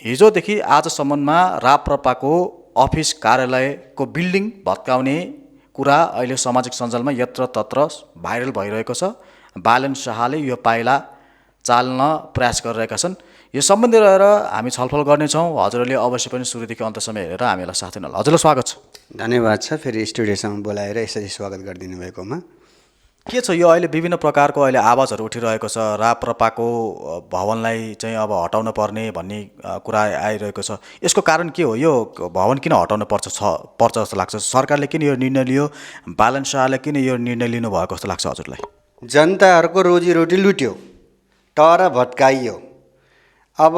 हिजोदेखि आजसम्ममा राप्रपाको अफिस कार्यालयको बिल्डिङ भत्काउने कुरा अहिले सामाजिक सञ्जालमा यत्र तत्र भाइरल भइरहेको छ। बालन शाहले यो पाइला चाल्न प्रयास गरिरहेका छन्। यो सम्बन्धी रहेर हामी छलफल गर्नेछौँ। हजुरहरूले अवश्य पनि सुरुदेखि अन्तसम्म हेरेर हामीलाई साथ दिनुहोला। हजुरलाई स्वागत छ। धन्यवाद छ फेरि स्टुडियोसम्म बोलाएर यसरी स्वागत गरिदिनु भएकोमा। के छ यो अहिले विभिन्न प्रकारको अहिले आवाजहरू उठिरहेको छ, राप्रपाको भवनलाई चाहिँ अब हटाउन पर्ने भन्ने कुरा आइरहेको छ। यसको कारण के हो? यो भवन किन हटाउन पर्छ जस्तो लाग्छ? सरकारले किन यो निर्णय लियो? बालन शाहले किन यो निर्णय लिनुभएको जस्तो लाग्छ हजुरलाई? जनताहरूको रोजीरोटी लुट्यो, तर भत्काइयो। अब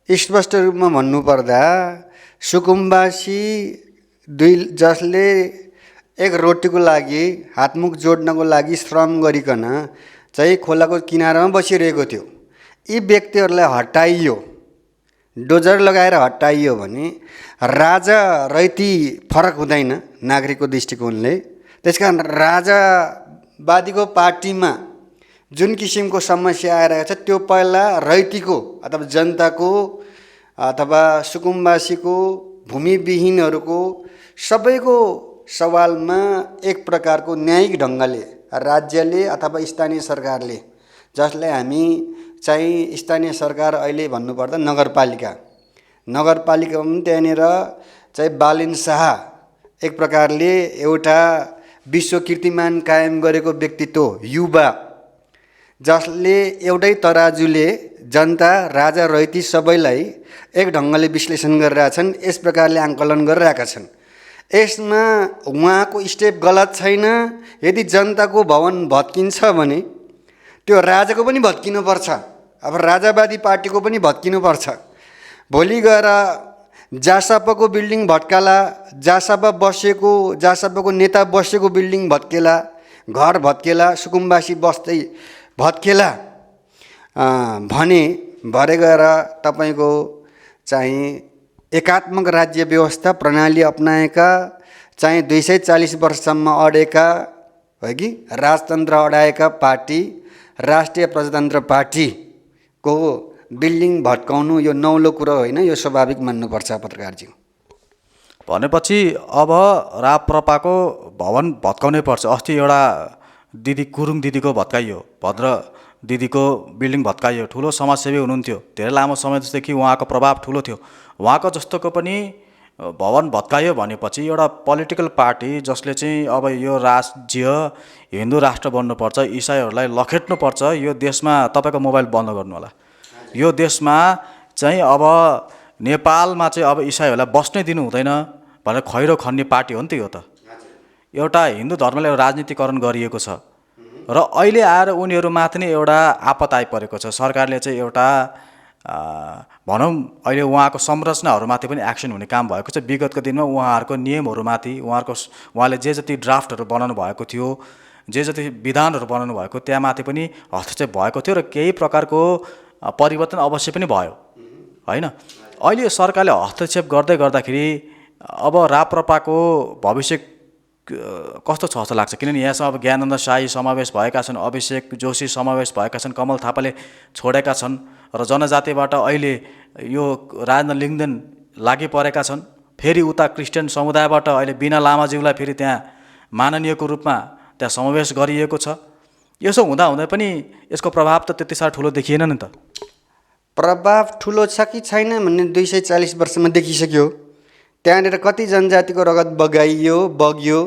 स्पष्ट रूपमा भन्नुपर्दा सुकुम्बासी जसले एक रोटीको लागि हातमुख जोड्नको लागि श्रम गरिकन चाहिँ खोलाको किनारामा बसिरहेको थियो, यी व्यक्तिहरूलाई हटाइयो, डोजर लगाएर हटाइयो भने राजा रैती फरक हुँदैन नागरिकको दृष्टिकोणले। त्यसकारण राजावादीको पार्टीमा जुन किसिमको समस्या आइरहेको छ त्यो पहिला रैतीको अथवा जनताको अथवा सुकुम्बासीको भूमिविहीनहरूको सबैको सवालमा एक प्रकारको न्यायिक ढङ्गले राज्यले अथवा स्थानीय सरकारले, जसलाई हामी चाहिँ स्थानीय सरकार अहिले भन्नुपर्दा नगरपालिकामा पनि त्यहाँनिर चाहिँ बालिन शाह एक प्रकारले एउटा विश्व कीर्तिमान कायम गरेको व्यक्तित्व, युवा, जसले एउटै तराजुले जनता राजा रैती सबैलाई एक ढङ्गले विश्लेषण गरिरहेछन्, यस प्रकारले आङ्कलन गरिरहेका छन्। यसमा उहाँको स्टेप गलत छैन। यदि जनताको भवन भत्किन्छ भने त्यो राजाको पनि भत्किनुपर्छ, अब राजावादी पार्टीको पनि भत्किनुपर्छ। भोलि गएर जासपाको बिल्डिङ भत्काला, जासपाको नेता बसेको बिल्डिङ भत्केला, घर भत्केला, सुकुम्बासी बस्दै भत्केला भने भरे गएर तपाईँको चाहिँ एकात्मक राज्य व्यवस्था प्रणाली अपनाएका चाहिँ 240 वर्षसम्म अडेका है कि राजतन्त्र अडाएका पार्टी राष्ट्रिय प्रजातन्त्र पार्टीको बिल्डिङ भत्काउनु यो नौलो कुरो होइन, यो स्वाभाविक मान्नुपर्छ पत्रकारजी। भनेपछि अब राप्रपाको भवन भत्काउनै पर्छ। अस्ति एउटा दिदी गुरुङ दिदीको भत्काइयो, भद्र दिदीको बिल्डिङ भत्काइयो। ठुलो समाजसेवी हुनुहुन्थ्यो, धेरै लामो समयदेखि उहाँको प्रभाव ठुलो थियो। उहाँको जस्तोको पनि भवन भत्कायो भनेपछि एउटा पोलिटिकल पार्टी जसले चाहिँ अब यो राज्य हिन्दू राष्ट्र बन्नुपर्छ, इसाईहरूलाई लखेट्नुपर्छ, यो देशमा तपाईँको मोबाइल बन्द गर्नु होला, यो देशमा चाहिँ अब नेपालमा चाहिँ अब इसाईहरूलाई बस्नै दिनु हुँदैन भनेर खैरो खन्ने पार्टी हो नि त यो त। एउटा हिन्दू धर्मले राजनीतिकरण गरिएको छ र अहिले आएर उनीहरूमाथि नै एउटा आपत आइपरेको छ। सरकारले चाहिँ एउटा भनौँ अहिले उहाँको संरचनाहरूमाथि पनि एक्सन हुने काम भएको छ। विगतको दिनमा उहाँहरूको नियमहरूमाथि उहाँले जे जति ड्राफ्टहरू बनाउनु भएको थियो, जे जति विधानहरू बनाउनु भएको त्यहाँमाथि पनि हस्तक्षेप भएको थियो र केही प्रकारको परिवर्तन अवश्य पनि भयो होइन। अहिले सरकारले हस्तक्षेप गर्दै गर्दाखेरि अब राप्रपाको भविष्य कस्तो छ जस्तो लाग्छ? किनभने यहाँसम्म अब ज्ञानन्द शाही समावेश भएका छन्, अभिषेक जोशी समावेश भएका छन्, कमल थापाले छोडेका छन् र जनजातिबाट अहिले यो राजन लिङ्गदेन लागि परेका छन्। फेरि उता क्रिस्चियन समुदायबाट अहिले बिना लामाज्यूलाई फेरि त्यहाँ माननीयको रूपमा त्यहाँ समावेश गरिएको छ। यसो हुँदाहुँदै पनि यसको प्रभाव त त्यति साह्रो ठुलो देखिएन नि त। प्रभाव ठुलो छ कि छैन भन्ने 240 वर्षमा देखिसक्यो। त्यहाँनिर कति जनजातिको रगत बग्यो,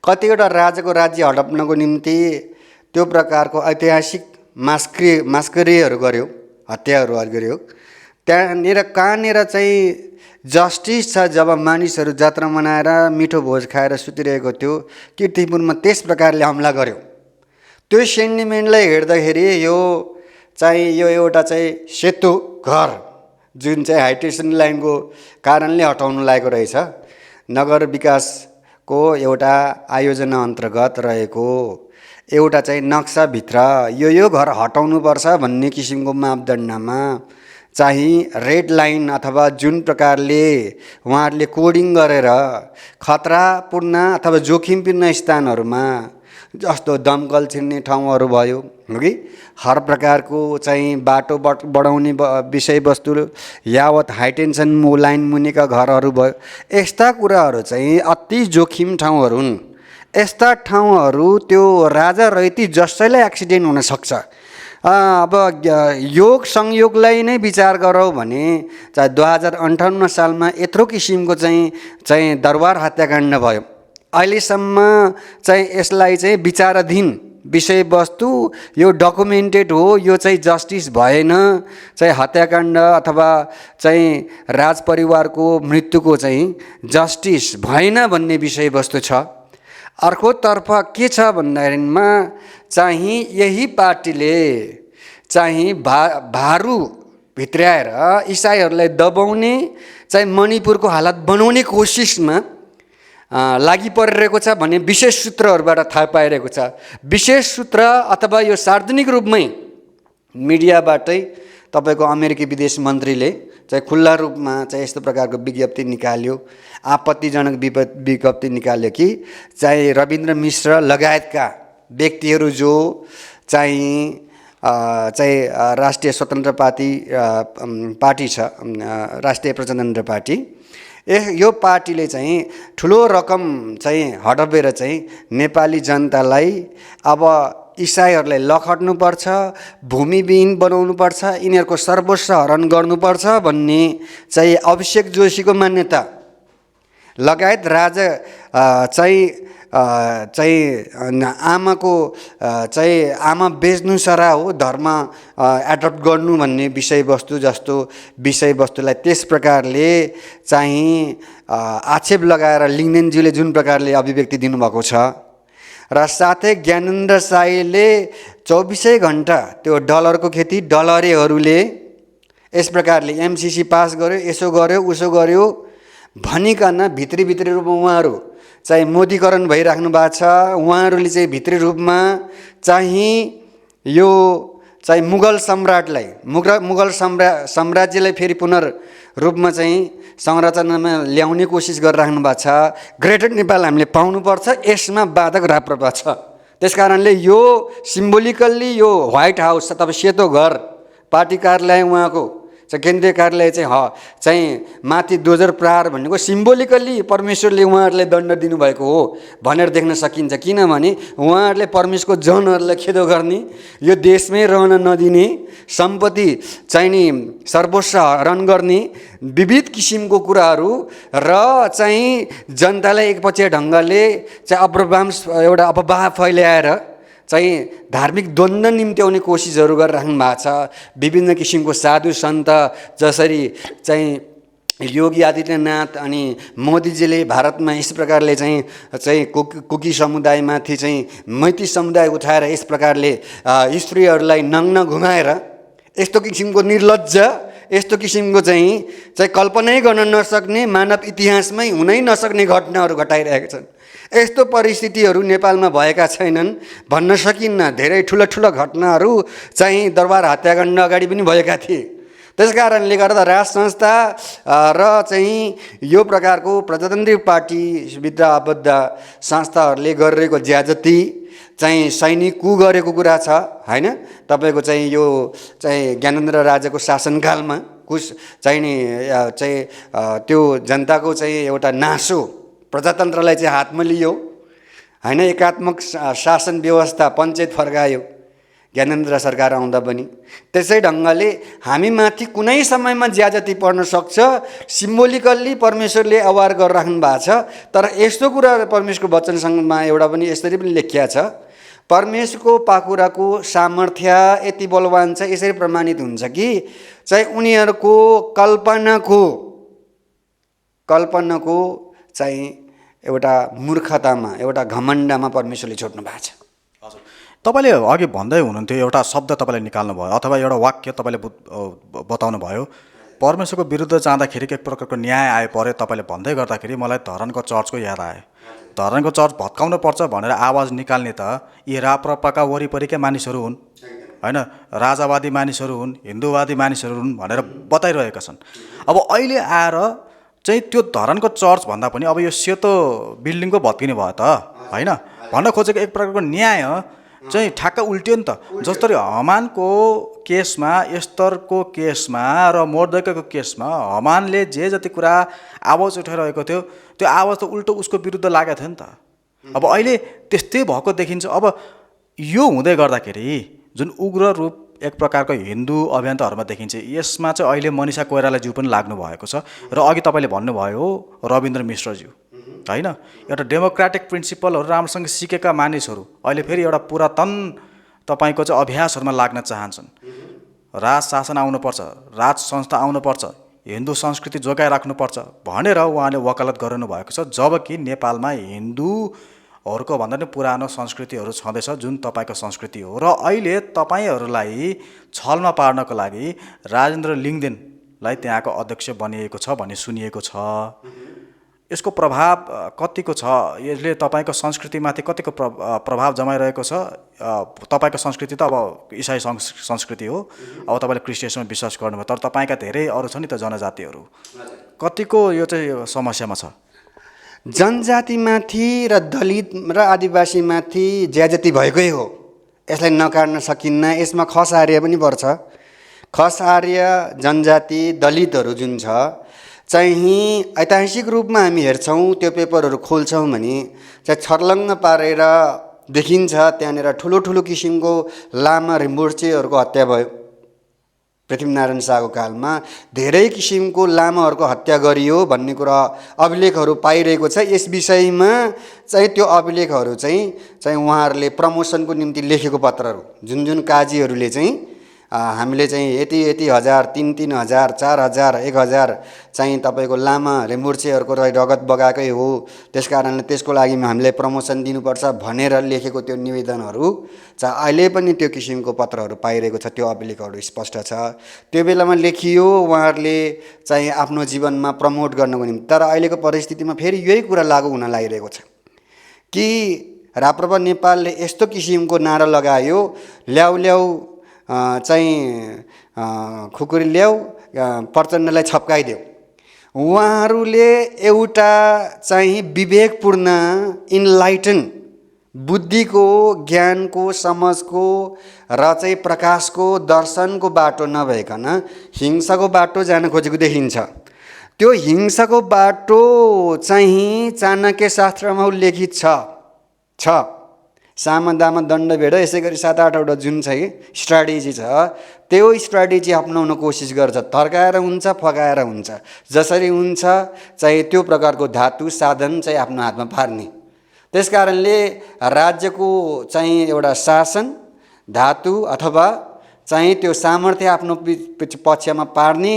कतिवटा राजाको राज्य हडप्नको निम्ति त्यो प्रकारको ऐतिहासिक मास्करीहरू गर्यो, हत्याहरू गर्यो। त्यहाँनिर कहाँनिर चाहिँ जस्टिस छ? जब मानिसहरू जात्रा मनाएर मिठो भोज खाएर सुतिरहेको थियो, कीर्तिपुरमा त्यस प्रकारले हमला गर्यो। त्यो सेन्टिमेन्टलाई हेर्दाखेरि यो एउटा चाहिँ सेतो घर जुन चाहिँ हाइटेसन लाइनको कारणले हटाउनु लागेको रहेछ, नगर विकासको एउटा आयोजना अन्तर्गत रहेको एउटा चाहिँ नक्साभित्र यो घर हटाउनुपर्छ भन्ने किसिमको मापदण्डमा चाहिँ रेड लाइन अथवा जुन प्रकारले उहाँहरूले कोडिङ गरेर खतरापूर्ण अथवा जोखिमपूर्ण स्थानहरूमा जस्तो दमकल छिर्ने ठाउँहरू भयो कि हर प्रकारको चाहिँ बाटो बढाउने विषयवस्तु यावत हाइटेन्सन लाइन मुनिका घरहरू भयो। यस्ता कुराहरू चाहिँ अति जोखिम ठाउँहरू हुन्। यस्ता ठाउँहरू त्यो राजा रैती जसैलाई एक्सिडेन्ट हुनसक्छ। अब योग संयोगलाई नै विचार गरौँ भने चाहिँ 2058 सालमा यत्रो किसिमको चाहिँ दरबार हत्याकाण्ड भयो। अहिलेसम्म चाहिँ यसलाई चाहिँ विचाराधीन विषयवस्तु यो डकुमेन्टेड हो, यो चाहिँ जस्टिस भएन, चाहिँ हत्याकाण्ड अथवा चाहिँ राजपरिवारको मृत्युको चाहिँ जस्टिस भएन भन्ने विषयवस्तु छ। अर्कोतर्फ के छ भन्दाखेरिमा चाहिँ यही पार्टीले चाहिँ भारू भित्र्याएर इसाईहरूलाई दबाउने चाहिँ मणिपुरको हालत बनाउने कोसिसमा लागि परिरहेको छ भन्ने विशेष सूत्रहरूबाट थाहा पाइरहेको छ। विशेष सूत्र अथवा यो सार्वजनिक रूपमै मिडियाबाटै तपाईँको अमेरिकी विदेश मन्त्रीले चाहिँ खुल्ला रूपमा चाहिँ यस्तो प्रकारको विज्ञप्ति निकाल्यो, आपत्तिजनक विज्ञप्ति निकाल्यो कि चाहिँ रविन्द्र मिश्र लगायतका व्यक्तिहरू जो चाहिँ राष्ट्रिय स्वतन्त्र पार्टी छ, राष्ट्रिय प्रजातन्त्र पार्टी, यो पार्टीले चाहिँ ठुलो रकम चाहिँ हडपेर चाहिँ नेपाली जनतालाई अब इसाईहरूलाई लखट्नुपर्छ, भूमिविहीन बनाउनुपर्छ, यिनीहरूको सर्वस्व हरण गर्नुपर्छ भन्ने चाहिँ अभिषेक जोशीको मान्यता लगायत राजा आमाको चाहिँ आमा बेच्नु सरा हो, धर्म एडप्ट गर्नु भन्ने विषयवस्तु जस्तो विषयवस्तुलाई त्यस प्रकारले चाहिँ आक्षेप लगाएर लिङ्गदेनज्यूले जुन प्रकारले अभिव्यक्ति दिनुभएको छ र साथै ज्ञानेन्द्र साईले 24 घण्टा त्यो डलरको खेती डलरेहरूले यस प्रकारले एमसिसी पास गर्यो, यसो गर्यो, उसो गर्यो भनिकन भित्री रूपमा उहाँहरू चाहिँ मोदीकरण भइराख्नु भएको छ। उहाँहरूले चाहिँ भित्री रूपमा चाहिँ यो चाहिँ मुगल साम्राज्यलाई फेरि पुनर्रूपमा चाहिँ संरचनामा ल्याउने कोसिस गरिराख्नु भएको छ। ग्रेटर नेपाल हामीले पाउनुपर्छ, यसमा बाधक राप्रपा छ। त्यस कारणले यो सिम्बोलिकल्ली यो व्हाइट हाउस अथवा सेतो घर पार्टी कार्यालय उहाँको चाहिँ केन्द्रीय कार्यालय चाहिँ माथि दोजर प्रहार भनेको सिम्बोलिकल्ली परमेश्वरले उहाँहरूलाई दण्ड दिनुभएको हो भनेर देख्न सकिन्छ। किनभने उहाँहरूले परमेश्वरको जनहरूलाई खेदो गर्ने, यो देशमै रहन नदिने, सम्पत्ति चाहिने सर्वस्व हरण गर्ने विविध किसिमको कुराहरू र चाहिँ जनतालाई एकपक्षीय ढङ्गले चाहिँ एउटा अफवाह फैल्याएर चाहिँ धार्मिक द्वन्द्व निम्त्याउने कोसिसहरू गरिराख्नु भएको छ। विभिन्न किसिमको साधु सन्त जसरी चाहिँ योगी आदित्यनाथ अनि मोदीजीले भारतमा यस प्रकारले चाहिँ कुकी समुदायमाथि चाहिँ मैती समुदाय उठाएर यस प्रकारले स्त्रीहरूलाई नग्न घुमाएर यस्तो किसिमको निर्लज्ज, यस्तो किसिमको चाहिँ कल्पनै गर्न नसक्ने, मानव इतिहासमै हुनै नसक्ने घटनाहरू घटाइरहेका छन्। यस्तो परिस्थितिहरू नेपालमा भएका छैनन् भन्न सकिन्न। धेरै ठुला घटनाहरू चाहिँ दरबार हत्याकाण्ड अगाडि पनि भएका थिए। त्यस कारणले गर्दा राज संस्था र चाहिँ यो प्रकारको प्रजातन्त्रिक पार्टीभित्र आबद्ध संस्थाहरूले गरिरहेको ज्यादती चाहिँ सैनिक कु गरेको कुरा छ हैन। तपाईको चाहिँ यो चाहिँ ज्ञानेन्द्र राजाको शासनकालमा त्यो जनताको चाहिँ एउटा नासो प्रजातन्त्रलाई चाहिँ हातमा लियो हैन। एकात्मक शासन व्यवस्था पञ्चायत फर्कायो ज्ञानेन्द्र सरकार आउँदा पनि। त्यसै ढङ्गले हामीमाथि कुनै समयमा ज्यादती पर्न सक्छ। सिम्बोलिकल्ली परमेश्वरले अवार गरिराख्नु भएको छ। तर यस्तो कुरा परमेश्वरको वचनसँगमा एउटा पनि यसरी पनि लेखिया छ, परमेश्वरको पाखुराको सामर्थ्य यति बलवान छ, यसरी प्रमाणित हुन्छ कि चाहिँ उनीहरूको कल्पनाको चाहिँ एउटा मूर्खतामा, एउटा घमण्डमा परमेश्वरले छोड्नु भएको छ। हजुर, तपाईँले अघि भन्दै हुनुहुन्थ्यो, एउटा शब्द तपाईँले निकाल्नु भयो अथवा एउटा वाक्य तपाईँले बताउनु भयो, परमेश्वरको विरुद्ध जाँदाखेरि एक प्रकारको न्याय आए पऱ्यो। तपाईँले भन्दै गर्दाखेरि मलाई धरानको चर्चको याद आयो। धरानको चर्च भत्काउनु पर्छ भनेर आवाज निकाल्ने त यी राप्रपाका वरिपरिकै मानिसहरू हुन् हैन, राजावादी मानिसहरू हुन्, हिन्दूवादी मानिसहरू हुन् भनेर बताइरहेका छन्। अब अहिले आएर चाहिँ त्यो धरानको चर्च भन्दा पनि अब यो सेतो बिल्डिङको भत्किने भयो त हैन। भन्न खोजेको एक प्रकारको न्याय चाहिँ ठ्याक्क उल्ट्यो नि त। जसरी हमानको केसमा, एस्तरको केसमा र मोर्देकाईको केसमा हमानले जे जति कुरा आवाज उठाइरहेको थियो त्यो आवाज त उल्टो उसको विरुद्ध लागेको थियो नि त। अब अहिले त्यस्तै भएको देखिन्छ। अब यो हुँदै गर्दाखेरि जुन उग्र रूप एक प्रकारको हिन्दू अभियन्ताहरूमा देखिन्छ, यसमा चाहिँ अहिले मनिषा कोइरालाज्यू पनि लाग्नु भएको छ। र अघि तपाईँले भन्नुभयो रविन्द्र मिश्रज्यू, होइन, एउटा डेमोक्रेटिक प्रिन्सिपलहरू राम्रोसँग सिकेका मानिसहरू अहिले फेरि एउटा पुरातन तपाईँको चाहिँ अभ्यासहरूमा लाग्न चाहन्छन्। राज शासन आउनुपर्छ, राज संस्था आउनुपर्छ, हिन्दू संस्कृति जोगाइराख्नुपर्छ भनेर उहाँले वकालत गरिनु भएको छ। जबकि नेपालमा हिन्दूहरूको भन्दा पनि पुरानो संस्कृतिहरू छँदैछ, जुन तपाईँको संस्कृति हो। र अहिले तपाईँहरूलाई छलमा पार्नको लागि राजेन्द्र लिङ्गदेनलाई त्यहाँको अध्यक्ष बनिएको छ भन्ने सुनिएको छ। यसको प्रभाव कतिको छ? यसले तपाईँको संस्कृतिमाथि कतिको प्रभाव जमाइरहेको छ? तपाईँको संस्कृति त अब इसाई संस्कृति हो, अब तपाईँले क्रिस्चियनमा विश्वास गर्नुभयो, तर तपाईँका धेरै अरू छ नि त जनजातिहरू, कतिको यो चाहिँ समस्यामा छ? जनजातिमाथि र दलित र आदिवासीमाथि ज्याजती भएकै हो, यसलाई नकार्न सकिन्न। यसमा खस आर्य पनि पर्छ। खस आर्य, जनजाति, दलितहरू जुन छ चाहिँ ऐतिहासिक रूपमा हामी हेर्छौँ, त्यो पेपरहरू खोल्छौँ भने चाहिँ छर्लङ्ग पारेर देखिन्छ त्यहाँनिर ठुलो ठुलो किसिमको लामा रिम्पोछेहरूको हत्या भयो। पृथ्वीनारायण शाहको कालमा धेरै किसिमको लामाहरूको हत्या गरियो भन्ने कुरा अभिलेखहरू पाइरहेको छ। यस विषयमा चाहिँ त्यो अभिलेखहरू चाहिँ उहाँहरूले प्रमोसनको निम्ति लेखेको पत्रहरू, जुन जुन काजीहरूले चाहिँ हामीले चाहिँ यति यति हजार, 3-3 हजार, 4 हजार, 1 हजार चाहिँ तपाईँको लामा रिम्पोछेहरूको रगत बगाएकै हो, त्यस कारणले त्यसको लागि हामीले प्रमोसन दिनुपर्छ भनेर लेखेको त्यो निवेदनहरू चाहिँ अहिले पनि त्यो किसिमको पत्रहरू पाइरहेको छ। त्यो अभिलेखहरू स्पष्ट छ। त्यो बेलामा लेखियो उहाँहरूले चाहिँ आफ्नो जीवनमा प्रमोट गर्नको निम्ति। तर अहिलेको परिस्थितिमा फेरि यही कुरा लागू हुन लागिरहेको छ कि राप्रपा नेपालले यस्तो किसिमको नारा लगायो, ल्याउ ल्याउ चाहिँ खुकुरी ल्याऊ, प्रचण्डलाई छप्काइदेऊ। उहाँहरूले एउटा चाहिँ विवेकपूर्ण, इन्लाइटन, बुद्धिको, ज्ञानको, समझको र चाहिँ प्रकाशको, दर्शनको बाटो नभइकन हिंसाको बाटो जान खोजेको देखिन्छ। त्यो हिंसाको बाटो चाहिँ चाणक्य शास्त्रमा उल्लेखित छ। साम दाम दण्ड भेड, यसै गरी 7-8वटा जुन चाहिँ स्ट्राटेजी छ त्यो स्ट्राटेजी अपनाउन कोसिस गर्छ। थर्काएर हुन्छ, फकाएर हुन्छ, जसरी हुन्छ चाहिँ त्यो प्रकारको धातु साधन चाहिँ आफ्नो हातमा पार्ने। त्यस कारणले राज्यको चाहिँ एउटा शासन धातु अथवा चाहिँ त्यो सामर्थ्य आफ्नो पक्षमा पार्ने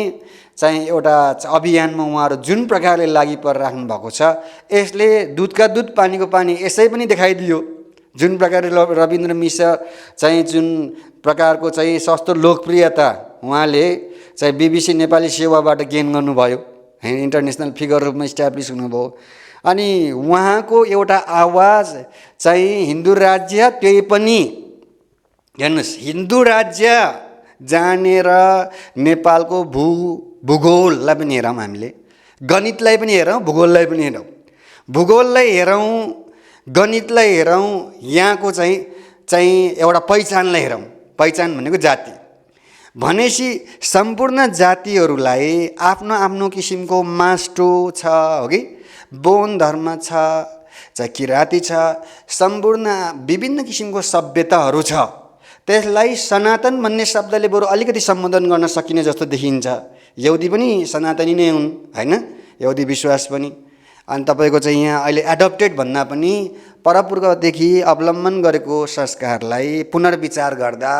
चाहिँ एउटा अभियानमा उहाँहरू जुन प्रकारले लागि परिराख्नु भएको छ, यसले दुधका दुध पानीको पानी यसै पनि देखाइदियो। जुन प्रकारले रविन्द्र मिश्र चाहिँ जुन प्रकारको चाहिँ सस्तो लोकप्रियता उहाँले चाहिँ BBC नेपाली सेवाबाट गेन गर्नुभयो, होइन, इन्टरनेसनल फिगर रूपमा इस्टाब्लिस हुनुभयो। अनि उहाँको एउटा आवाज चाहिँ हिन्दू राज्य, त्यही पनि हेर्नुहोस्, हिन्दू राज्य जानेर नेपालको भूगोललाई पनि हेरौँ, हामीले गणितलाई पनि हेरौँ, भूगोललाई पनि हेरौँ। भूगोललाई हेरौँ, गणितलाई हेरौँ, यहाँको चाहिँ एउटा पहिचानलाई हेरौँ। पहिचान भनेको जाति भनेपछि सम्पूर्ण जातिहरूलाई आफ्नो आफ्नो किसिमको मास्टो छ, हो कि बोन धर्म छ, चाहे किराँती छ, सम्पूर्ण विभिन्न किसिमको सभ्यताहरू छ। त्यसलाई सनातन भन्ने शब्दले बरु अलिकति सम्बोधन गर्न सकिने जस्तो देखिन्छ। यहुदी पनि सनातनी नै हुन्, होइन, यहुदी विश्वास पनि। अनि तपाईँको चाहिँ यहाँ अहिले एडप्टेड भन्दा पनि परपूर्वदेखि अवलम्बन गरेको संस्कारलाई पुनर्विचार गर्दा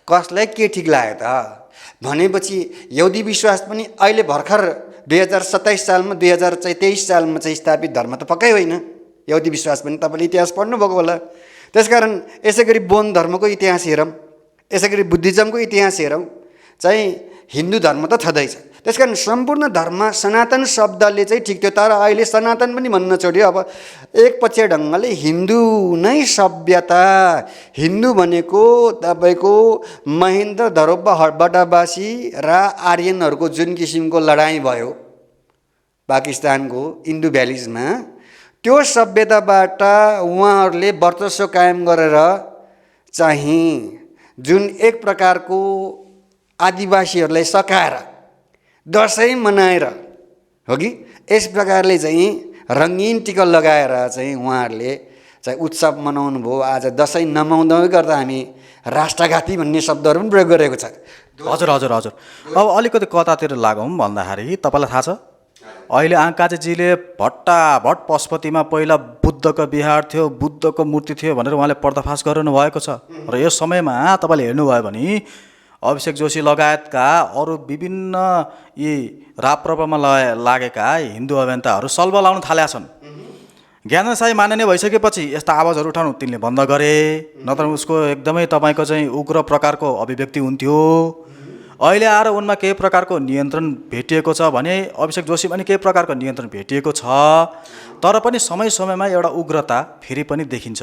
कसलाई के ठिक लाग्यो त भनेपछि यहुदी विश्वास पनि अहिले भर्खर 2027 सालमा 2023 सालमा चाहिँ स्थापित धर्म त पक्कै होइन। यहुदी विश्वास पनि तपाईँले इतिहास पढ्नुभएको होला। त्यसकारण यसै गरी बौद्ध धर्मको इतिहास हेरौँ, यसै गरी बुद्धिज्मको इतिहास हेरौँ, चाहिँ हिन्दू धर्म त छँदैछ। त्यसकारण सम्पूर्ण धर्म सनातन शब्दले चाहिँ ठिक थियो, तर अहिले सनातन पनि भन्न छोड्यो। अब एकपक्षीय ढङ्गले हिन्दू नै सभ्यता, हिन्दू भनेको तपाईँको महेन्द्र धरोहरबाटावासी र आर्यनहरूको जुन किसिमको लडाइँ भयो पाकिस्तानको इन्डो भ्यालिजमा, त्यो सभ्यताबाट उहाँहरूले वर्चस्व कायम गरेर चाहिँ जुन एक प्रकारको आदिवासीहरूलाई सकाएर दसैँ मनाएर हो कि यस प्रकारले चाहिँ रङ्गीन टिका लगाएर चाहिँ उहाँहरूले चाहिँ उत्सव मनाउनु भयो। आज दसैँ नमनाउँदै गर्दा हामी राष्ट्रघाती भन्ने शब्दहरू पनि प्रयोग गरेको छ। हजुर हजुर हजुर। अब अलिकति कतातिर लागौँ भन्दाखेरि तपाईँलाई थाहा छ अहिले आङ्काजेजीले भट्टाभट पशुपतिमा पहिला बुद्धको विहार थियो, बुद्धको मूर्ति थियो भनेर उहाँले पर्दाफास गर्नु भएको छ। र यस समयमा तपाईँले हेर्नुभयो भने अभिषेक जोशी लगायतका अरू विभिन्न यी राप्रपामा लागेका हिन्दू अभियन्ताहरू सल्भ लाउन थालेका छन्। ज्ञानेन्द्र साई माननीय भइसकेपछि यस्ता आवाजहरू उठाउनु तिनले बन्द गरे, नत्र उसको एकदमै तपाईँको चाहिँ उग्र प्रकारको अभिव्यक्ति हुन्थ्यो। अहिले आएर उनमा केही प्रकारको नियन्त्रण भेटिएको छ भने अभिषेक जोशीमा पनि केही प्रकारको नियन्त्रण भेटिएको छ, तर पनि समय समयमा एउटा उग्रता फेरि पनि देखिन्छ।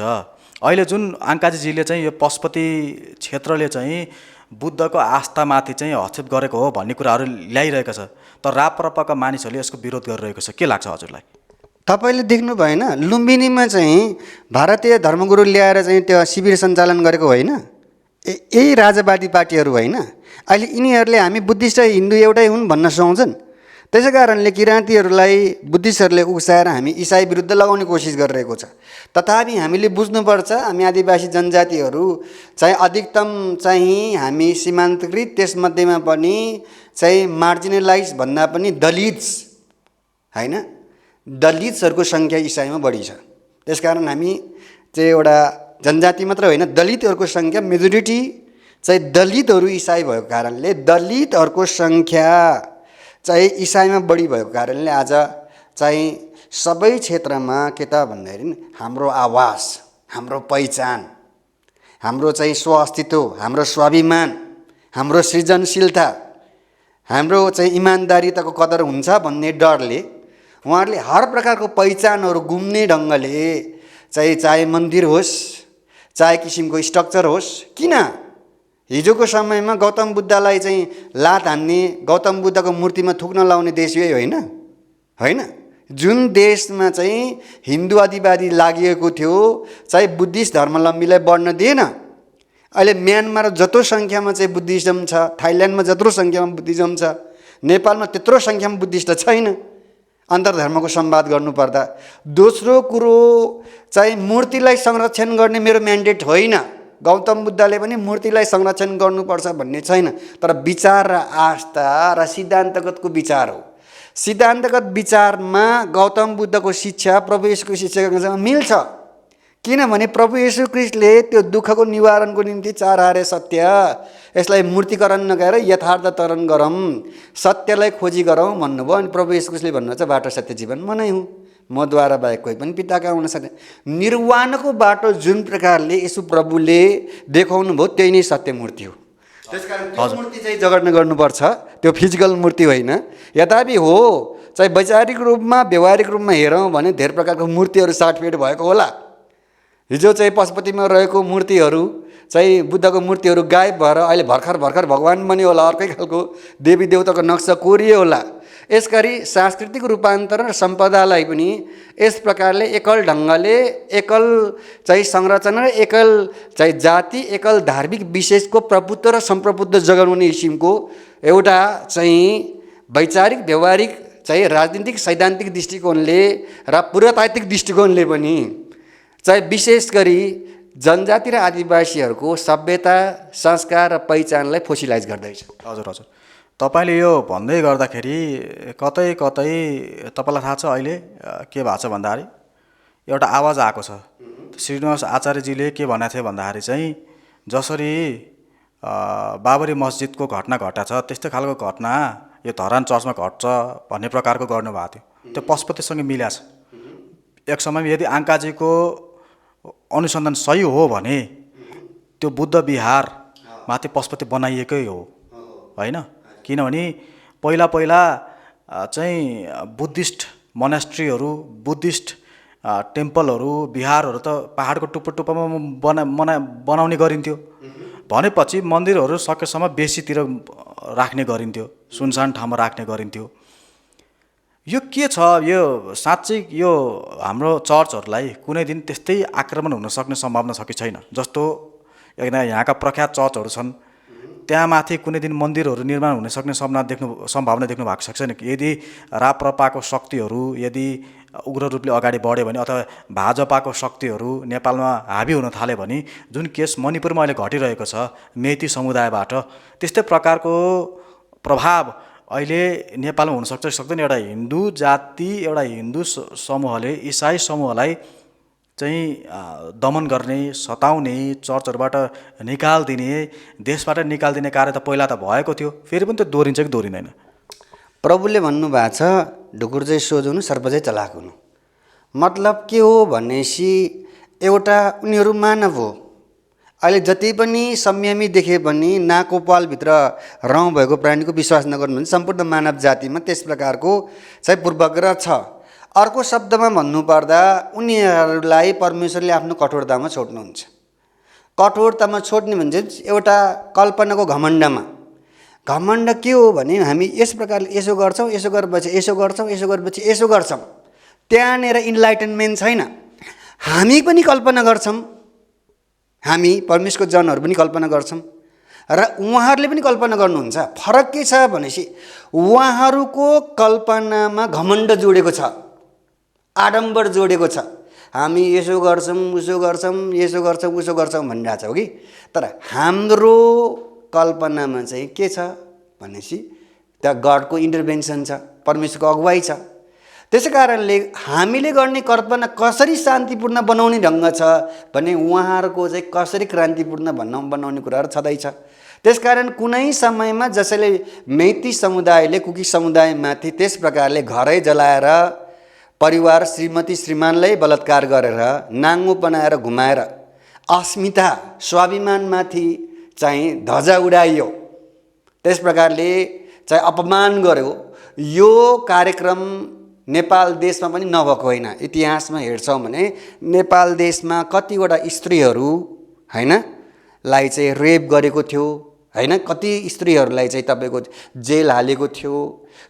अहिले जुन आङ्काजीजीले चाहिँ यो पशुपति क्षेत्रले चाहिँ बुद्धको आस्थामाथि चाहिँ हस्तक्षेप गरेको हो भन्ने कुराहरू ल्याइरहेको छ, तर राप्रपाका मानिसहरूले यसको विरोध गरिरहेको छ। के लाग्छ हजुरलाई? तपाईँले देख्नु भएन लुम्बिनीमा चाहिँ भारतीय धर्मगुरु ल्याएर चाहिँ त्यो शिविर सञ्चालन गरेको होइन? यही राजावादी पार्टीहरू होइन? अहिले यिनीहरूले हामी बुद्धिस्ट र हिन्दू एउटै हुन् भन्न सुहाउँछन्। त्यसै कारणले किराँतीहरूलाई बुद्धिस्टहरूले उक्साएर हामी इसाई विरुद्ध लगाउने कोसिस गरिरहेको छ। तथापि हामीले बुझ्नुपर्छ हामी आदिवासी जनजातिहरू चाहिँ अधिकतम चाहिँ हामी सीमान्तकृत, त्यसमध्येमा पनि चाहिँ मार्जिनलाइज भन्दा पनि दलित्स होइन, दलित्सहरूको सङ्ख्या इसाईमा बढी छ। त्यसकारण हामी चाहिँ एउटा जनजाति मात्र होइन दलितहरूको सङ्ख्या मेजोरिटी चाहिँ दलितहरू इसाई भएको कारणले दलितहरूको सङ्ख्या चाहिँ इसाईमा बढी भएको कारणले आज चाहिँ सबै क्षेत्रमा के त भन्दाखेरि हाम्रो आवाज, हाम्रो पहिचान, हाम्रो चाहिँ स्वअस्तित्व, हाम्रो स्वाभिमान, हाम्रो सृजनशीलता, हाम्रो चाहिँ इमान्दारिताको कदर हुन्छ भन्ने डरले उहाँहरूले हर प्रकारको पहिचानहरू गुम्ने ढङ्गले चाहिँ चाहे मन्दिर होस् चाहे किसिमको स्ट्रक्चर होस्, किन हिजोको समयमा गौतम बुद्धलाई चाहिँ लात हान्ने, गौतम बुद्धको मूर्तिमा थुक्न लाउने देश यही होइन? होइन, जुन देशमा चाहिँ हिन्दू आदिवादी लागिएको थियो चाहिँ बुद्धिस्ट धर्मावलम्बीलाई बढ्न दिएन। अहिले म्यानमार जत्रो सङ्ख्यामा चाहिँ बुद्धिज्म छ, थाइल्यान्डमा जत्रो सङ्ख्यामा बुद्धिज्म छ, नेपालमा त्यत्रो सङ्ख्यामा बुद्धिस्ट छैन। अन्तर्धर्मको संवाद गर्नुपर्दा दोस्रो कुरो चाहिँ मूर्तिलाई संरक्षण गर्ने मेरो म्यान्डेट होइन। गौतम बुद्धले पनि मूर्तिलाई संरक्षण गर्नुपर्छ भन्ने छैन, तर विचार र आस्था र सिद्धान्तगतको विचार हो। सिद्धान्तगत विचारमा गौतम बुद्धको शिक्षा प्रभु येशूको शिक्षासँग मिल्छ, किनभने प्रभु येशू ख्रीष्टले त्यो दुःखको निवारणको निम्ति चार आर्य सत्य, यसलाई मूर्तिकरण नगरेर यथार्थतरण गरौँ, सत्यलाई खोजी गरौँ भन्नुभयो। अनि प्रभु येशू ख्रीष्टले भन्नुहुन्छ बाटो सत्य जीवन म नै हुँ, मद्वारा बाहेक कोही पनि पिताका हुन सक्दैन। निर्वाणको बाटो जुन प्रकारले यसो प्रभुले देखाउनु भयो त्यही नै सत्य मूर्ति हो। त्यसकारण त्यो मूर्ति चाहिँ जगर्न गर्नुपर्छ, त्यो फिजिकल मूर्ति होइन। यद्यपि हो चाहिँ वैचारिक रूपमा व्यवहारिक रूपमा हेरौँ भने धेरै प्रकारको मूर्तिहरू साटफेट भएको होला। हिजो चाहिँ पशुपतिमा रहेको मूर्तिहरू चाहिँ बुद्धको मूर्तिहरू गायब भएर अहिले भर्खर भर्खर भगवान् बन्यो होला, अर्कै खालको देवी देवताको नक्सा कोरियो होला। यसगरी सांस्कृतिक रूपान्तरण र सम्पदालाई पनि यस प्रकारले एकल ढङ्गले एकल चाहिँ संरचना र एकल चाहिँ जाति, एकल धार्मिक विशेषको प्रभुत्व र सम्प्रभुत्व जगाउने किसिमको एउटा चाहिँ वैचारिक व्यवहारिक चाहिँ राजनीतिक सैद्धान्तिक दृष्टिकोणले र पुरातात्विक दृष्टिकोणले पनि चाहिँ विशेष गरी जनजाति र आदिवासीहरूको सभ्यता, संस्कार र पहिचानलाई फोसिलाइज गर्दैछ। हजुर हजुर, तपाईँले यो भन्दै गर्दाखेरि कतै कतै तपाईँलाई थाहा छ अहिले के भएको छ भन्दाखेरि एउटा आवाज आएको छ। श्रीनिवास आचार्यजीले के भनेको थियो भन्दाखेरि चाहिँ जसरी बाबरी मस्जिदको घटना घटेको छ त्यस्तै खालको घटना यो धरान चर्चमा घट्छ भन्ने प्रकारको गर्नुभएको थियो। त्यो पशुपतिसँग मिल्या छ। एक समयमा यदि आङ्काजीको अनुसन्धान सही हो भने त्यो बुद्ध विहार माथि पशुपति बनाइएकै हो होइन? किनभने पहिला पहिला चाहिँ बुद्धिस्ट मोनास्ट्रीहरू, बुद्धिस्ट टेम्पलहरू, विहारहरू त पहाडको टुप्पो टुप्पोमा बनाउने गरिन्थ्यो। भनेपछि मन्दिरहरू सकेसम्म बेसीतिर राख्ने गरिन्थ्यो, सुनसान ठाउँमा राख्ने गरिन्थ्यो। यो के छ, यो साँच्चै यो हाम्रो चर्चहरूलाई कुनै दिन त्यस्तै आक्रमण हुन सक्ने सम्भावना छ कि छैन? जस्तो यहाँका प्रख्यात चर्चहरू छन्, त्यहाँ माथि कुनै दिन मन्दिरहरू निर्माण हुन सक्ने सम्भावना देख्नु भएको छ छैन? यदि राप्रपाको शक्तिहरू यदि उग्र रूपले अगाडि बढ्यो भने अथवा भाजपाको शक्तिहरू नेपालमा हाबी हुन थाल्यो भने, जुन केस मणिपुरमा अहिले घटिरहेको छ मेइती समुदायबाट, त्यस्तै प्रकारको प्रभाव अहिले नेपालमा हुनसक्छ कि सक्दैन? एउटा हिन्दू जाति, एउटा हिन्दू समूहले इसाई समूहलाई चाहिँ दमन गर्ने, सताउने, चर्चहरूबाट निकालिदिने, देशबाट निकालिदिने कार्य त पहिला त भएको थियो, फेरि पनि त्यो दोहोरिन्छ कि दोहोरिँदैन? प्रभुले भन्नुभएको छ ढुकुर चाहिँ सोझ हुनु, सर्प चाहिँ चलाक हुनु। मतलब के हो भनेपछि एउटा उनीहरू मानव हो। अहिले जति पनि संयमी देखे पनि नाकको पालभित्र रौँ भएको प्राणीको विश्वास नगर्नु भने सम्पूर्ण मानव जातिमा त्यस प्रकारको चाहिँ पूर्वाग्रह छ। अर्को शब्दमा भन्नुपर्दा उनीहरूलाई परमेश्वरले आफ्नो कठोरतामा छोड्नुहुन्छ। कठोरतामा छोड्ने भने एउटा कल्पनाको घमण्डमा। घमण्ड के हो भने हामी यस प्रकारले यसो गर्छौँ, यसो गरेपछि यसो गर्छौँ, यसो गरेपछि यसो गर्छौँ, त्यहाँनिर इन्लाइटनमेन्ट छैन। हामी पनि कल्पना गर्छौँ, हामी परमेश्वरको जनहरू पनि कल्पना गर्छौँ र उहाँहरूले पनि कल्पना गर्नुहुन्छ। फरक के छ भनेपछि उहाँहरूको कल्पनामा घमण्ड जोडेको छ, आडम्बर जोडेको छ। हामी यसो गर्छौँ, उसो गर्छौँ, यसो गर्छौँ, उसो गर्छौँ भनिरहेको छौँ कि, तर हाम्रो कल्पनामा चाहिँ के छ भनेपछि त्यहाँ गडको इन्टरभेन्सन छ, परमेश्वरको अगुवाई छ। त्यसै कारणले हामीले गर्ने कल्पना कसरी शान्तिपूर्ण बनाउने ढङ्ग छ भने उहाँहरूको चाहिँ कसरी क्रान्तिपूर्ण बनाउने कुराहरू छँदैछ। त्यसकारण कुनै समयमा जसैले मेइती समुदायले कुकी समुदायमाथि त्यस प्रकारले घरै जलाएर परिवार श्रीमती श्रीमानलाई बलात्कार गरेर नाङ्गो बनाएर घुमाएर अस्मिता स्वाभिमानमाथि चाहिँ ध्वजा उडाइयो, त्यस प्रकारले चाहिँ अपमान गर्यो, यो कार्यक्रम नेपाल देशमा पनि नभएको होइन। इतिहासमा हेर्छौँ भने नेपाल देशमा कतिवटा स्त्रीहरू हैन लाई चाहिँ रेप गरेको थियो, हैन कति स्त्रीहरूलाई चाहिँ तपाईँको जेल हालेको थियो।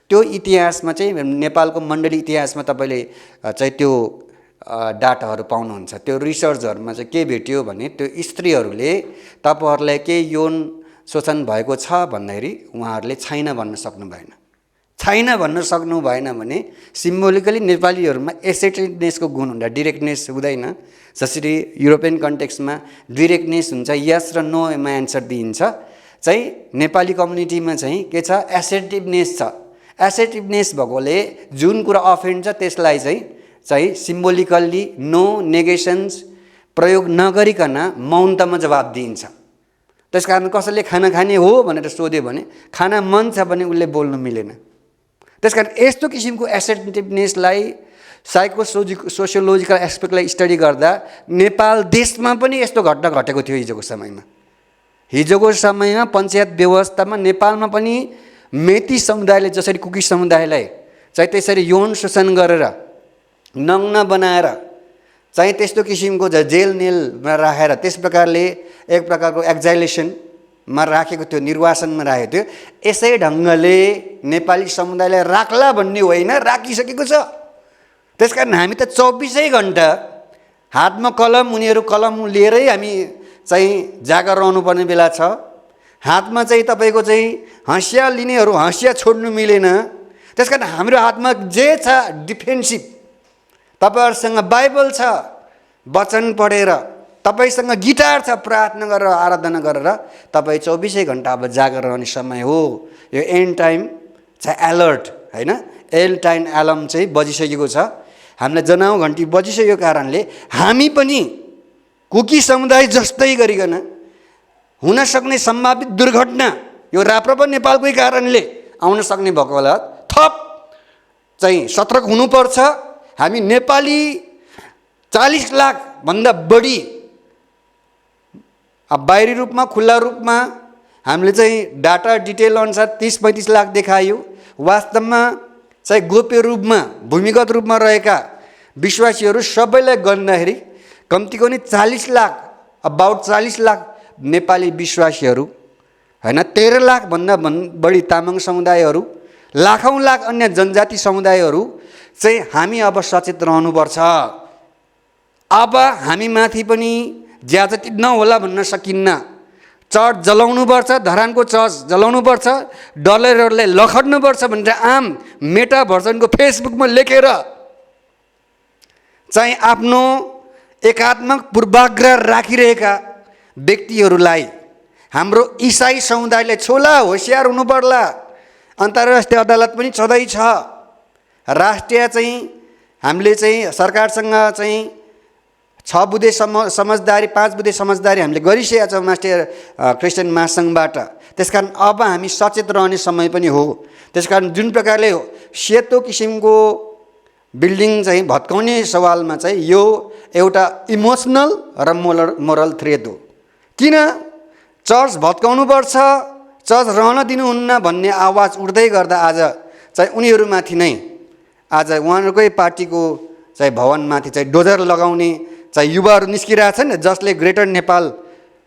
त्यो इतिहासमा चाहिँ नेपालको मण्डली इतिहासमा तपाईँले चाहिँ त्यो डाटाहरू पाउनुहुन्छ। त्यो रिसर्चहरूमा चाहिँ के भेट्यो भने त्यो स्त्रीहरूले तपाईँहरूलाई के यौन शोषण भएको छ भन्दाखेरि उहाँहरूले छैन भन्न सक्नु भएन। छैन भन्न सक्नु भएन भने सिम्बोलिकली नेपालीहरूमा एसेटिभनेसको गुण हुन्छ, डिरेक्टनेस हुँदैन। जसरी युरोपियन कन्टेक्स्टमा डिरेक्टनेस हुन्छ, यस र नोमा एन्सर दिइन्छ, चाहिँ नेपाली कम्युनिटीमा चाहिँ के छ, एसेटिभनेस छ। एसेटिभनेस भएकोले जुन कुरा अफेन्ड छ त्यसलाई चाहिँ सिम्बोलिकल्ली नो नेगेसन्स प्रयोग नगरिकन मौनतामा जवाब दिइन्छ। त्यसकारण कसैले खाना खाने हो भनेर सोध्यो भने खाना मन छ भने उसले बोल्नु मिलेन। त्यसकारण यस्तो किसिमको एसेटिभनेसलाई सोसियोलोजिकल एस्पेक्टलाई स्टडी गर्दा नेपाल देशमा पनि यस्तो घटना घटेको थियो हिजोको समयमा। हिजोको समयमा पञ्चायत व्यवस्थामा नेपालमा पनि मेती समुदायले जसरी कुकी समुदायलाई चाहिँ त्यसरी यौन शोषण गरेर नग्न बनाएर चाहिँ त्यस्तो किसिमको जेल नेलमा राखेर त्यस प्रकारले एक प्रकारको एक्जाइलेसनमा राखेको थियो, निर्वासनमा राखेको थियो। यसै ढङ्गले नेपाली समुदायलाई राख्ला भन्ने होइन, राखिसकेको छ। त्यसकारण हामी त 24 घण्टा हातमा कलम, उनीहरू कलम लिएरै हामी चाहिँ जागर रहनुपर्ने बेला छ। हातमा चाहिँ तपाईँको चाहिँ हँसिया लिनेहरू हँसिया छोड्नु मिलेन। त्यसकारण हाम्रो हातमा जे छ डिफेन्सिभ, तपाईँहरूसँग बाइबल छ वचन पढेर, तपाईँसँग गिटार छ प्रार्थना गरेर आराधना गरेर तपाईँ 24 घण्टा अब जागर रहने समय हो। यो एन्ड टाइम चाहिँ अलर्ट होइन, एन्ड टाइम अलार्म चाहिँ बजिसकेको छ। हामीलाई जनाउ घन्टी बजिसकेको कारणले हामी पनि कुकी समुदाय जस्तै गरिकन हुन सक्ने सम्भावित दुर्घटना यो राप्रपा नेपालकै कारणले आउन सक्ने भएको होला थप चाहिँ सतर्क हुनुपर्छ। हामी नेपाली 40 लाख भन्दा बढी अब बाहिरी रूपमा खुल्ला रूपमा हामीले चाहिँ डाटा डिटेल अनुसार 30-35 लाख देखायो। वास्तवमा चाहिँ गोप्य रूपमा भूमिगत रूपमा रहेका विश्वासीहरू सबैलाई गर्दाखेरि कम्तीको नि 40 लाख, अबाउट 40 लाख नेपाली विश्वासीहरू होइन, 13 लाख भन्दा बढी तामाङ समुदायहरू लाखौँ लाख अन्य जनजाति समुदायहरू चाहिँ हामी अब सचेत रहनुपर्छ। अब हामीमाथि पनि ज्यादती नहोला भन्न सकिन्न। चर्च जलाउनुपर्छ, धरानको चर्च जलाउनुपर्छ, डलरहरूलाई लखड्नुपर्छ भनेर आम मेटा भर्जनको फेसबुकमा लेखेर चाहिँ आफ्नो एकात्मक पूर्वाग्रह राखिरहेका व्यक्तिहरूलाई हाम्रो इसाई समुदायले छोला होसियार हुनु पर्ला। अन्तर्राष्ट्रिय अदालत पनि छँदैछ। राष्ट्रिय चाहिँ हामीले चाहिँ सरकारसँग चाहिँ 6 बुँदे समझदारी 5 बुँदे समझदारी हामीले गरिसकेका छौँ राष्ट्रिय क्रिस्चियन महासङ्घबाट। त्यसकारण अब हामी सचेत रहने समय पनि हो। त्यसकारण जुन प्रकारले सेतो किसिमको बिल्डिङ चाहिँ भत्काउने सवालमा चाहिँ यो एउटा इमोसनल र मोरल थ्रेट हो। किन चर्च भत्काउनुपर्छ, चर्च रहन दिनुहुन्न भन्ने आवाज उठ्दै गर्दा आज चाहिँ उनीहरूमाथि नै आज उहाँहरूकै पार्टीको चाहिँ भवनमाथि चाहिँ डोजर लगाउने चाहिँ युवाहरू निस्किरहेछन्, जसले ग्रेटर नेपाल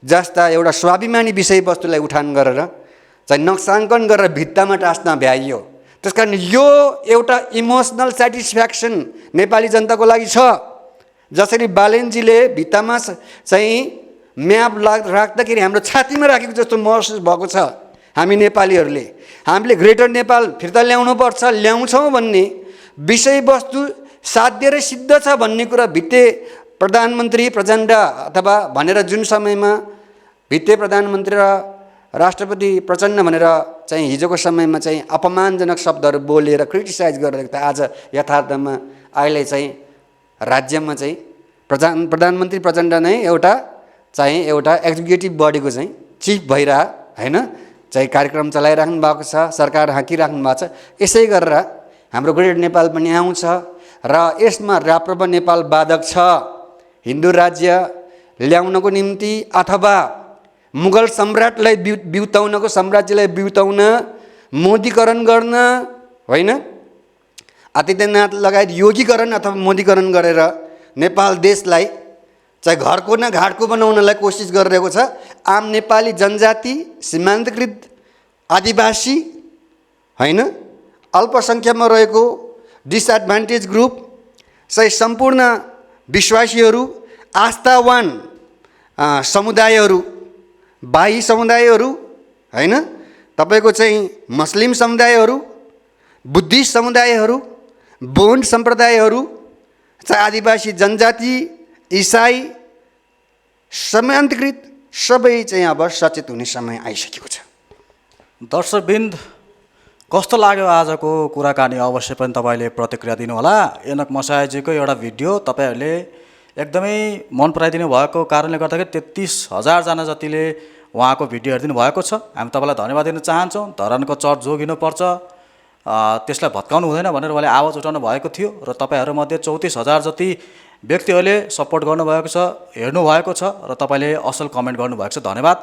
जस्ता एउटा स्वाभिमानी विषयवस्तुलाई उठान गरेर चाहिँ नक्साङ्कन गरेर भित्तामा टाँस्न भ्याइयो। त्यसकारण यो एउटा इमोसनल सेटिस्फ्याक्सन नेपाली जनताको लागि छ। जसरी बालेनजीले भित्तामा चाहिँ म्याप राख्दाखेरि हाम्रो छातीमा राखेको जस्तो महसुस भएको छ। हामी नेपालीहरूले हामीले ग्रेटर नेपाल फिर्ता ल्याउनुपर्छ, ल्याउँछौँ भन्ने विषयवस्तु साध्य र सिद्ध छ भन्ने कुरा भित्ते प्रधानमन्त्री प्रचण्ड अथवा भनेर जुन समयमा भित्ते प्रधानमन्त्री र राष्ट्रपति प्रचण्ड भनेर चाहिँ हिजोको समयमा चाहिँ अपमानजनक शब्दहरू बोलेर क्रिटिसाइज गरेर त आज यथार्थमा अहिले चाहिँ राज्यमा चाहिँ प्रधानमन्त्री प्रचण्ड नै एउटा एक्जिक्युटिभ बडीको चाहिँ चिफ भइरह हैन चाहिँ कार्यक्रम चलाइराख्नु भएको छ, सरकार हाँकिराख्नु भएको छ। यसै गरेर हाम्रो ग्रेटर नेपाल पनि आउँछ र यसमा राप्रपा नेपाल बाधक छ। हिन्दू राज्य ल्याउनको निम्ति अथवा मुगल सम्राटलाई बिउताउनको साम्राज्यलाई बिउताउन मोदीकरण गर्न होइन, आदित्यनाथ लगायत योगीकरण अथवा मोदीकरण गरेर नेपाल देशलाई चाहिँ घरको न घाटको बनाउनलाई कोसिस गरिरहेको छ। आम नेपाली जनजाति, सीमान्तकृत आदिवासी होइन, अल्पसङ्ख्यामा रहेको डिसएडभान्टेज ग्रुप चाहिँ सम्पूर्ण विश्वासीहरू, आस्थावान समुदायहरू, बाही समुदायहरू होइन, तपाईँको चाहिँ मुस्लिम समुदायहरू, बुद्धिस्ट समुदायहरू, बोन्ड सम्प्रदायहरू, चाहिँ आदिवासी जनजाति, इसाई, समान्तकृत सबै चाहिँ अब सचेत हुने समय आइसकेको छ। दर्शकवृन्द, कस्तो लाग्यो आजको कुराकानी अवश्य पनि तपाईँले प्रतिक्रिया दिनुहोला। एनक मसायजीको एउटा भिडियो तपाईँहरूले एकदमै मन पराइदिनु भएको कारणले गर्दाखेरि 33,000 जतिले उहाँको भिडियो हेरिदिनु भएको छ। हामी तपाईँलाई धन्यवाद दिन चाहन्छौँ। धरानको चर्च जोगिनुपर्छ, त्यसलाई भत्काउनु हुँदैन भनेर उहाँले आवाज उठाउनु भएको थियो र तपाईँहरूमध्ये 34,000 जति व्यक्तिहरूले सपोर्ट गर्नुभएको छ, हेर्नुभएको छ र तपाईँले असल कमेन्ट गर्नुभएको छ। धन्यवाद।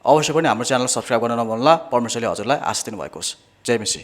अवश्य पनि हाम्रो च्यानल सब्सक्राइब गर्न नभुल्नुहोला। परमेश्वरले हजुरलाई आशिष दिनुभएको होस्। जय मसी।